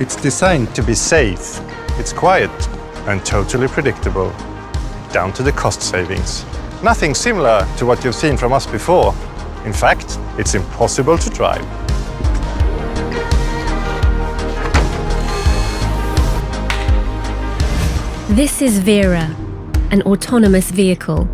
It's designed to be safe, it's quiet and totally predictable, down to the cost savings. Nothing similar to what you've seen from us before. In fact, it's impossible to drive. This is Vera, an autonomous vehicle.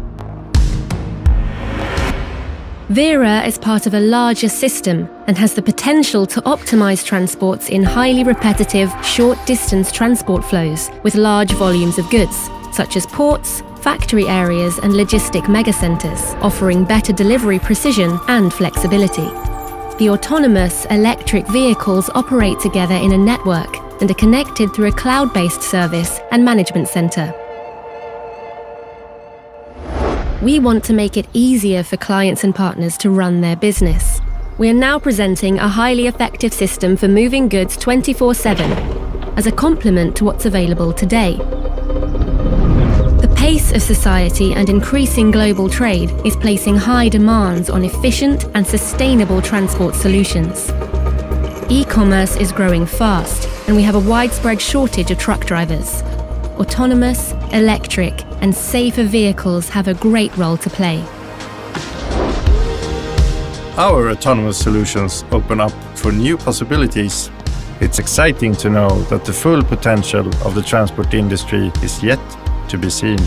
Vera is part of a larger system and has the potential to optimize transports in highly repetitive, short-distance transport flows with large volumes of goods, such as ports, factory areas and logistic megacenters, offering better delivery precision and flexibility. The autonomous electric vehicles operate together in a network and are connected through a cloud-based service and management center. We want to make it easier for clients and partners to run their business. We are now presenting a highly effective system for moving goods 24/7 as a complement to what's available today. The pace of society and increasing global trade is placing high demands on efficient and sustainable transport solutions. E-commerce is growing fast, and we have a widespread shortage of truck drivers. Autonomous, electric, and safer vehicles have a great role to play. Our autonomous solutions open up for new possibilities. It's exciting to know that the full potential of the transport industry is yet to be seen.